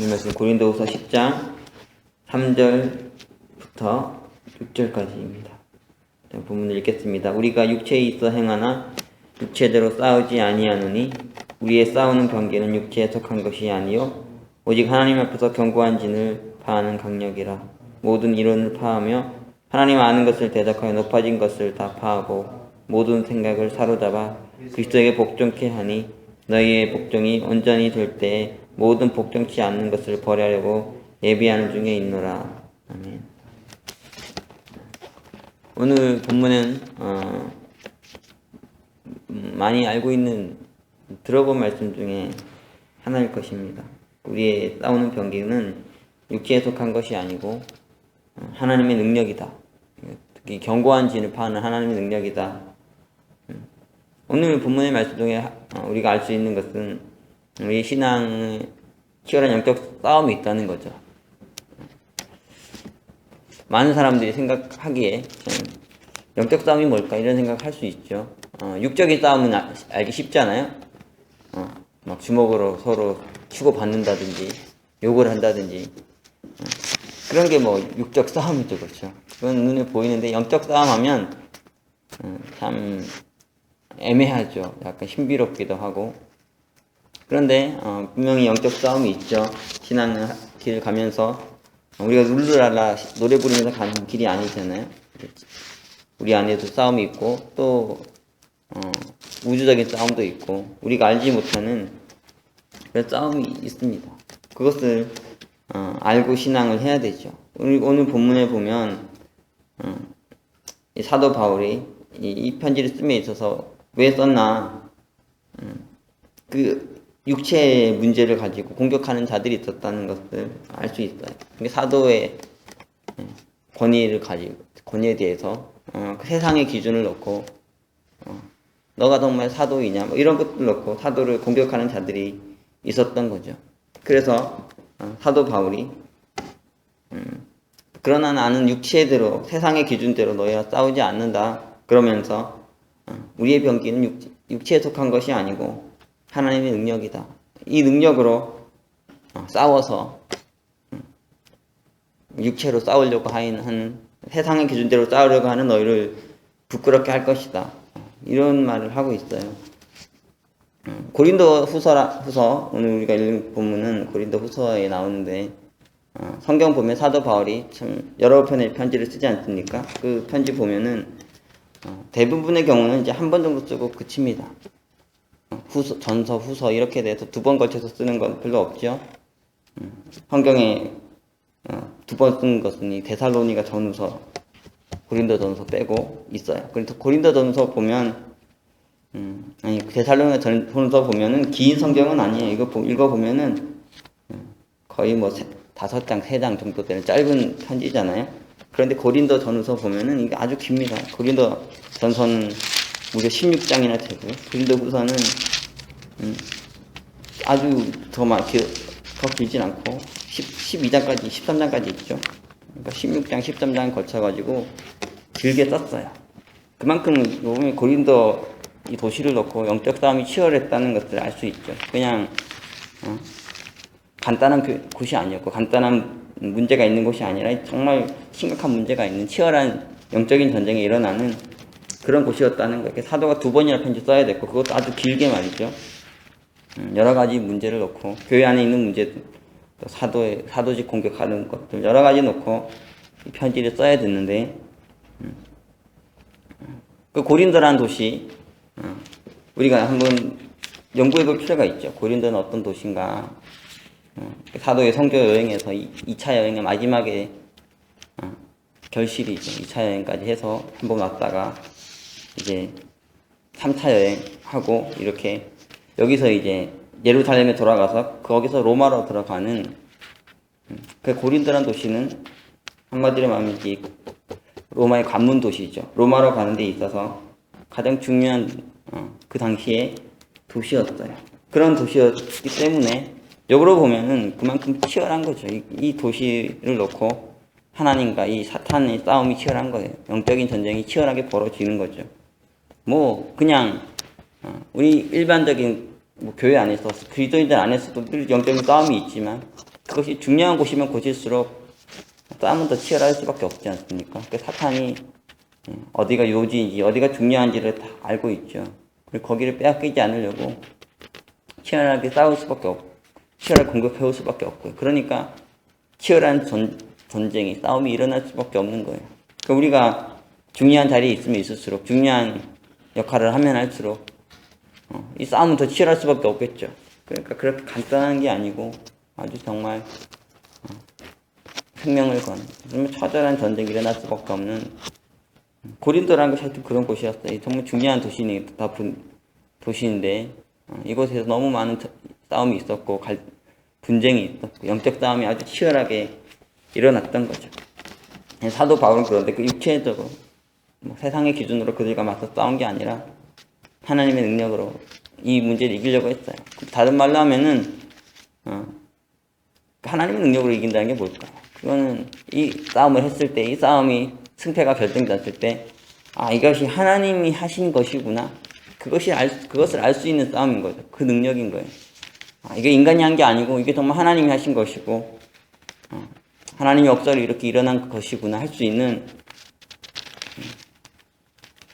오늘 말씀 고린도후서 10장 3절부터 6절까지입니다. 본문을 읽겠습니다. 우리가 육체에 있어 행하나 육체대로 싸우지 아니하노니 우리의 싸우는 병기는 육체에 속한 것이 아니요 오직 하나님 앞에서 견고한 진을 파하는 강력이라. 모든 이론을 파하며 하나님 아는 것을 대적하여 높아진 것을 다 파하고 모든 생각을 사로잡아 그리스도에게 복종케 하니 너희의 복종이 온전히 될 때에 모든 복종치 않는 것을 버리려고 예비하는 중에 있노라. 아멘. 오늘 본문은 많이 알고 있는 들어본 말씀 중에 하나일 것입니다. 우리의 싸우는 병기는 육체에 속한 것이 아니고 하나님의 능력이다. 특히 견고한 진을 파는 하나님의 능력이다. 오늘 본문의 말씀 중에 우리가 알 수 있는 것은 우리 신앙에 치열한 영적 싸움이 있다는 거죠. 많은 사람들이 생각하기에 영적 싸움이 뭘까 이런 생각을 할 수 있죠. 육적인 싸움은 알기 쉽잖아요. 막 주먹으로 서로 치고받는다든지 욕을 한다든지 그런 게 뭐 육적 싸움이죠. 그렇죠. 그건 눈에 보이는데 영적 싸움 하면 참 애매하죠. 약간 신비롭기도 하고. 그런데 분명히 영적 싸움이 있죠. 신앙의 길 가면서 우리가 룰루랄라 노래 부르면서 가는 길이 아니잖아요. 우리 안에도 싸움이 있고 또 우주적인 싸움도 있고 우리가 알지 못하는 그런 싸움이 있습니다. 그것을 알고 신앙을 해야 되죠. 오늘 본문에 보면 이 사도 바울이 이 편지를 씀에 있어서 왜 썼나 그 육체의 문제를 가지고 공격하는 자들이 있었다는 것을 알 수 있어요. 사도의 권위에 대해서 그 세상의 기준을 놓고 너가 정말 사도이냐 뭐 이런 것들 놓고 사도를 공격하는 자들이 있었던 거죠. 그래서 사도 바울이 그러나 나는 육체대로 세상의 기준대로 너희와 싸우지 않는다 그러면서 우리의 병기는 육체에 속한 것이 아니고 하나님의 능력이다. 이 능력으로 싸워서 육체로 싸우려고 하는 세상의 기준대로 싸우려고 하는 너희를 부끄럽게 할 것이다. 이런 말을 하고 있어요. 고린도 후서 오늘 우리가 읽은 본문은 고린도 후서에 나오는데 성경 보면 사도 바울이 참 여러 편의 편지를 쓰지 않습니까? 그 편지 보면은 대부분의 경우는 이제 한 번 정도 쓰고 그칩니다. 전서, 후서 이렇게 돼서 두 번 걸쳐서 쓰는 건 별로 없죠. 성경에 두 번 쓴 것은 이 데살로니가 전후서, 고린도 전서 빼고 있어요. 그래서 고린도 전서 보면 데살로니가 전서 보면은 긴 성경은 아니에요. 이거 읽어보면은 거의 뭐 5장, 3장 정도 되는 짧은 편지잖아요. 그런데 고린도 전후서 보면은 이게 아주 깁니다. 고린도 전서는 무려 16장이나 되고 고린도 후서는 아주 더 길진 않고 12장까지 13장까지 있죠. 그러니까 16장 13장 걸쳐가지고 길게 썼어요. 그만큼 보면 고린도 이 도시를 놓고 영적 싸움이 치열했다는 것을 알 수 있죠. 그냥 간단한 곳이 아니었고 간단한 문제가 있는 곳이 아니라 정말 심각한 문제가 있는 치열한 영적인 전쟁이 일어나는 그런 곳이었다는 거예요. 사도가 2번이나 편지 써야 됐고 그것도 아주 길게 말이죠. 여러 가지 문제를 놓고 교회 안에 있는 문제, 또 사도직 공격하는 것들 여러 가지 놓고 이 편지를 써야 됐는데 그 고린도라는 도시 우리가 한번 연구해 볼 필요가 있죠. 고린도는 어떤 도시인가. 사도의 성교 여행에서 2차 여행의 마지막에 결실이죠. 2차 여행까지 해서 한번 왔다가 이제 3차 여행하고 이렇게 여기서 이제 예루살렘에 돌아가서 거기서 로마로 들어가는 그 고린도라는 도시는 한마디로 말하면 로마의 관문 도시죠. 로마로 가는 데 있어서 가장 중요한 그 당시에 도시였어요. 그런 도시였기 때문에 역으로 보면은 그만큼 치열한 거죠. 이 도시를 놓고 하나님과 이 사탄의 싸움이 치열한 거예요. 영적인 전쟁이 치열하게 벌어지는 거죠. 뭐 그냥 우리 일반적인 교회 안에서 그리스도인들 안에서도 늘 영적인 싸움이 있지만 그것이 중요한 곳이면 곳일수록 싸움은 더 치열할 수밖에 없지 않습니까? 그 사탄이 어디가 요지인지 어디가 중요한지를 다 알고 있죠. 그리고 거기를 빼앗기지 않으려고 치열하게 싸울 수밖에 없고 치열하게 공격해올 수밖에 없고요. 그러니까 치열한 전쟁이 싸움이 일어날 수밖에 없는 거예요. 그러니까 우리가 중요한 자리에 있으면 있을수록 중요한 역할을 하면 할수록 이 싸움은 더 치열할 수밖에 없겠죠. 그러니까 그렇게 간단한 게 아니고 아주 정말 생명을 건 정말 처절한 전쟁이 일어날 수밖에 없는 고린도라는 것이 하여튼 그런 곳이었어요. 정말 중요한 도시인데 이곳에서 너무 많은 싸움이 있었고 분쟁이 있었고 영적 싸움이 아주 치열하게 일어났던 거죠. 사도 바울은 그런데 그 육체적으로 세상의 기준으로 그들과 맞서 싸운 게 아니라 하나님의 능력으로 이 문제를 이기려고 했어요. 다른 말로 하면은 하나님의 능력으로 이긴다는 게 뭘까요? 그거는 이 싸움을 했을 때, 이 싸움이 승패가 결정됐을 때, 이것이 하나님이 하신 것이구나. 그것을 알 수 있는 싸움인 거죠. 그 능력인 거예요. 이게 인간이 한 게 아니고, 이게 정말 하나님이 하신 것이고, 하나님의 역사로 이렇게 일어난 것이구나 할 수 있는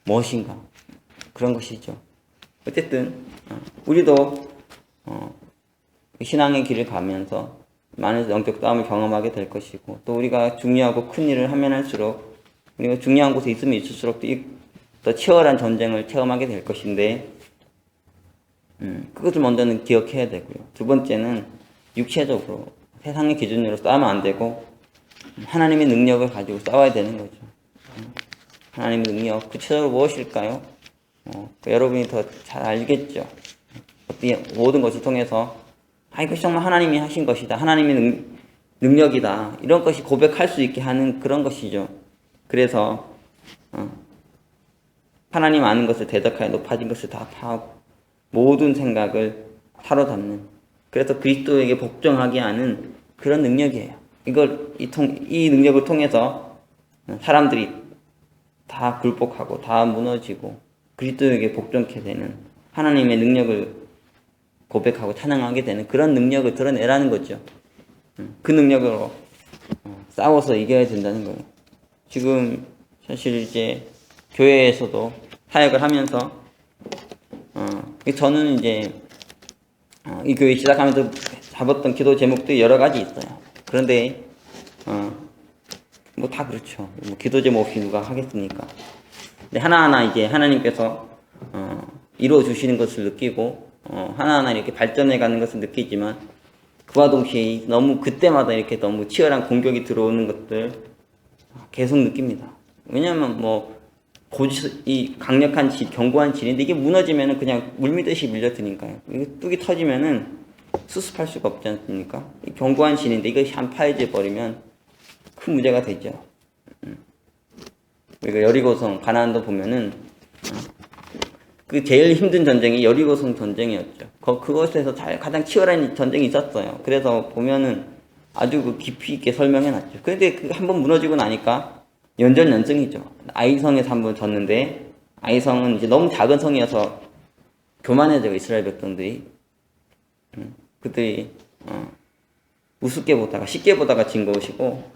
무엇인가. 그런 것이죠. 어쨌든, 우리도, 신앙의 길을 가면서 많은 영적 싸움을 경험하게 될 것이고, 또 우리가 중요하고 큰 일을 하면 할수록, 우리가 중요한 곳에 있으면 있을수록 더 치열한 전쟁을 체험하게 될 것인데, 그것을 먼저는 기억해야 되고요. 두 번째는 육체적으로 세상의 기준으로 싸우면 안 되고, 하나님의 능력을 가지고 싸워야 되는 거죠. 하나님의 능력, 구체적으로 무엇일까요? 여러분이 더 잘 알겠죠. 모든 것을 통해서 이것이 정말 하나님이 하신 것이다. 하나님의 능력이다. 이런 것이 고백할 수 있게 하는 그런 것이죠. 그래서 하나님 아는 것을 대적하여 높아진 것을 다 파하고 모든 생각을 사로잡는, 그래서 그리스도에게 복종하게 하는 그런 능력이에요. 이 능력을 통해서 사람들이 다 굴복하고 다 무너지고 그리스도에게 복종케 되는, 하나님의 능력을 고백하고 찬양하게 되는 그런 능력을 드러내라는 거죠. 그 능력으로 싸워서 이겨야 된다는 거예요. 지금 사실 이제 교회에서도 사역을 하면서 저는 이제 이 교회 시작하면서 잡았던 기도 제목들이 여러 가지 있어요. 그런데 뭐 다 그렇죠. 뭐 기도 제목 없이 누가 하겠습니까? 근데 하나하나 이제 하나님께서 이루어 주시는 것을 느끼고 하나하나 이렇게 발전해 가는 것을 느끼지만, 그와 동시에 너무 그때마다 이렇게 너무 치열한 공격이 들어오는 것들 계속 느낍니다. 왜냐하면 이 강력한 견고한 진인데 이게 무너지면은 그냥 물밀듯이 밀려드니까요. 이게 뚝이 터지면은 수습할 수가 없지 않습니까? 이 견고한 진인데 이것이 한 파해져 버리면 큰 문제가 되죠. 우리가 여리고성 가나안도 보면은 그 제일 힘든 전쟁이 여리고성 전쟁이었죠. 그것에서 가장 치열한 전쟁이 있었어요. 그래서 보면은 아주 깊이 있게 설명해놨죠. 그런데 한번 무너지고 나니까 연전연승이죠. 아이성에서 한번 졌는데, 아이성은 이제 너무 작은 성이어서 교만해져요. 이스라엘 백성들이. 그들이 우습게 보다가 쉽게 보다가 진 것이고,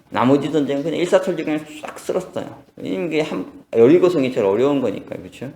나머지 전쟁은 그냥 일사천리 그냥 싹 쓸었어요. 왜냐면 이게 여리고성이 제일 어려운 거니까요. 그렇죠?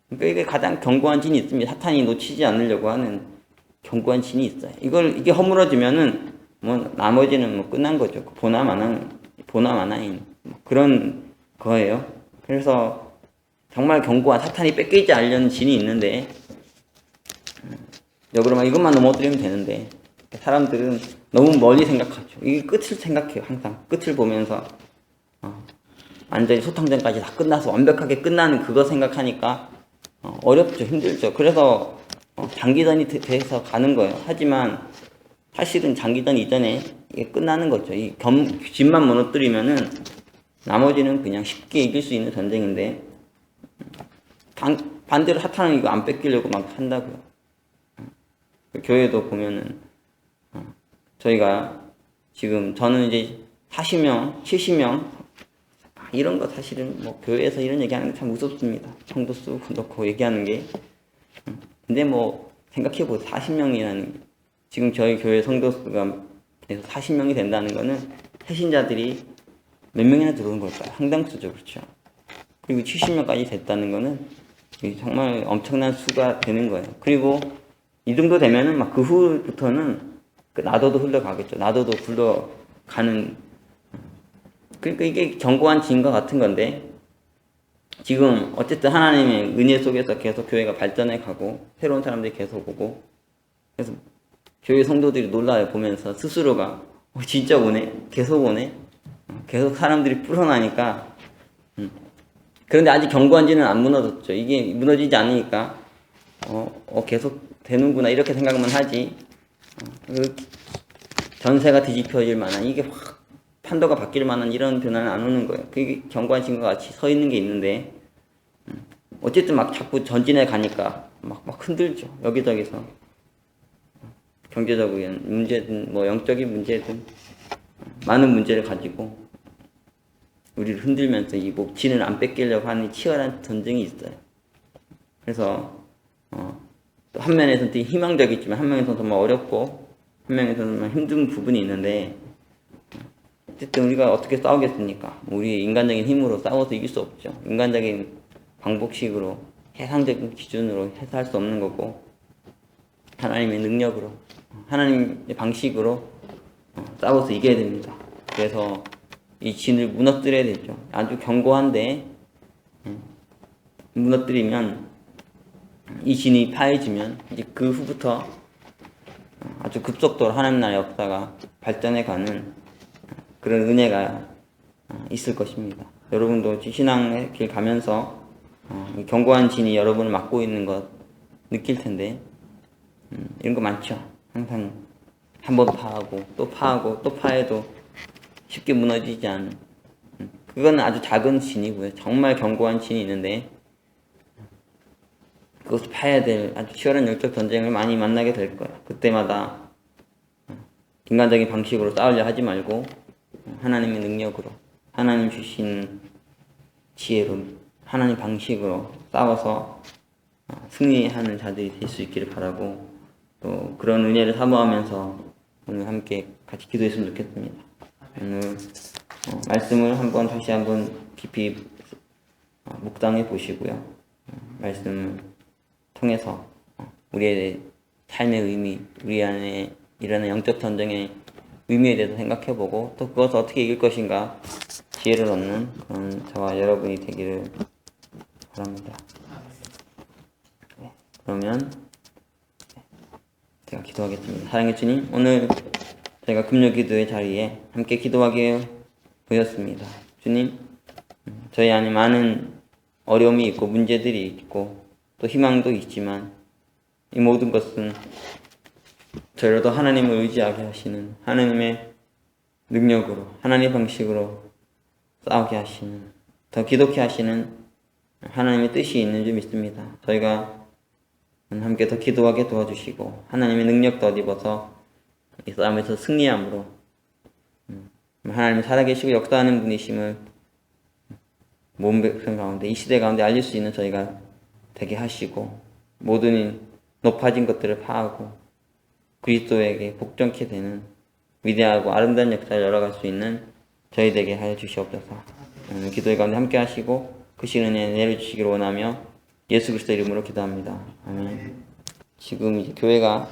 그러니까 이게 가장 견고한 진이 있습니다. 사탄이 놓치지 않으려고 하는 견고한 진이 있어요. 이게 허물어지면은 나머지는 끝난 거죠. 보나마나인 그런 거예요. 그래서 정말 견고한, 사탄이 뺏기지 않으려는 진이 있는데, 역으로만 이것만 넘어뜨리면 되는데, 사람들은 너무 멀리 생각하죠. 이게 끝을 생각해요. 항상 끝을 보면서 완전히 소탕전까지 다 끝나서 완벽하게 끝나는 그거 생각하니까 어렵죠. 힘들죠. 그래서 장기전이 돼서 가는 거예요. 하지만 사실은 장기전 이전에 이게 끝나는 거죠. 진만 무너뜨리면은 나머지는 그냥 쉽게 이길 수 있는 전쟁인데, 반대로 사탄은 이거 안 뺏기려고 막 한다고요. 교회도 보면은 저희가 지금 저는 이제 40명, 70명 이런 거 사실은 교회에서 이런 얘기하는 게 참 무섭습니다. 청도 쓰고 놓고 얘기하는 게. 근데 생각해보세요. 40명이라는 지금 저희 교회 성도 수가 40명이 된다는 거는 새신자들이 몇 명이나 들어오는 걸까요? 상당수죠, 그렇죠? 그리고 70명까지 됐다는 거는 정말 엄청난 수가 되는 거예요. 그리고 이 정도 되면은 막 그 후부터는 나도도 흘러가겠죠. 나도도 굴러가는, 그러니까 이게 견고한 지인과 같은 건데, 지금 어쨌든 하나님의 은혜 속에서 계속 교회가 발전해 가고 새로운 사람들이 계속 오고, 그래서 교회 성도들이 놀라요. 보면서 스스로가 진짜 오네, 계속 오네, 계속 사람들이 불어나니까. 그런데 아직 견고한지는 안 무너졌죠. 이게 무너지지 않으니까 계속 되는구나 이렇게 생각만 하지. 그 전세가 뒤집혀질 만한, 이게 확 판도가 바뀔 만한 이런 변화는 안 오는 거예요. 그게 견고한 신과 같이 서 있는 게 있는데, 어쨌든 막 자꾸 전진해 가니까 막 흔들죠. 여기저기서 경제적인 문제든 뭐 영적인 문제든 많은 문제를 가지고 우리를 흔들면서 이 진을 안 뺏기려고 하는 치열한 전쟁이 있어요. 그래서 또 한 면에서는 되게 희망적이지만 한 면에서는 정말 어렵고 한 면에서는 정말 힘든 부분이 있는데, 어쨌든 우리가 어떻게 싸우겠습니까? 우리 인간적인 힘으로 싸워서 이길 수 없죠. 인간적인 방법식으로, 해상적인 기준으로 해서 할 수 없는 거고, 하나님의 능력으로, 하나님의 방식으로 싸워서 이겨야 됩니다. 그래서 이 진을 무너뜨려야 되죠. 아주 견고한데 무너뜨리면, 이 진이 파해지면 이제 그 후부터 아주 급속도로 하나님 나라의 역사가 발전해가는 그런 은혜가 있을 것입니다. 여러분도 신앙의 길 가면서 견고한 진이 여러분을 막고 있는 것 느낄 텐데, 이런 거 많죠. 항상 한번 파하고 또 파하고 또 파해도 쉽게 무너지지 않은, 그건 아주 작은 진이고요. 정말 견고한 진이 있는데 그것을 파야 될 아주 치열한 영적 전쟁을 많이 만나게 될 거예요. 그때마다 인간적인 방식으로 싸우려 하지 말고 하나님의 능력으로, 하나님 주신 지혜로, 하나님 방식으로 싸워서 승리하는 자들이 될 수 있기를 바라고, 또 그런 은혜를 사모하면서 오늘 함께 같이 기도했으면 좋겠습니다. 오늘 말씀을 다시 한번 깊이 묵상해 보시고요. 말씀을 통해서 우리의 삶의 의미, 우리 안에 일어나는 영적 전쟁의 의미에 대해서 생각해 보고, 또 그것을 어떻게 이길 것인가 지혜를 얻는 그런 저와 여러분이 되기를 바랍니다. 그러면 제가 기도하겠습니다. 사랑의 주님, 오늘 저희가 금요 기도의 자리에 함께 기도하게 보였습니다. 주님, 저희 안에 많은 어려움이 있고 문제들이 있고 또 희망도 있지만, 이 모든 것은 저희라도 하나님을 의지하게 하시는, 하나님의 능력으로, 하나님의 방식으로 싸우게 하시는, 더 기독케 하시는 하나님의 뜻이 있는 줄 믿습니다. 저희가 함께 더 기도하게 도와주시고 하나님의 능력 덧입어서 이 싸움에서 승리함으로 하나님이 살아계시고 역사하는 분이심을 모든 백성 가운데, 이 시대 가운데 알릴 수 있는 저희가 되게 하시고, 모든 높아진 것들을 파하고 그리스도에게 복종케 되는 위대하고 아름다운 역사를 열어갈 수 있는 저희 되게 하여 주시옵소서. 오늘 기도의 가운데 함께 하시고 크신 은혜 내려주시기를 원하며 예수 그리스도 이름으로 기도합니다. 아멘. 지금 이제 교회가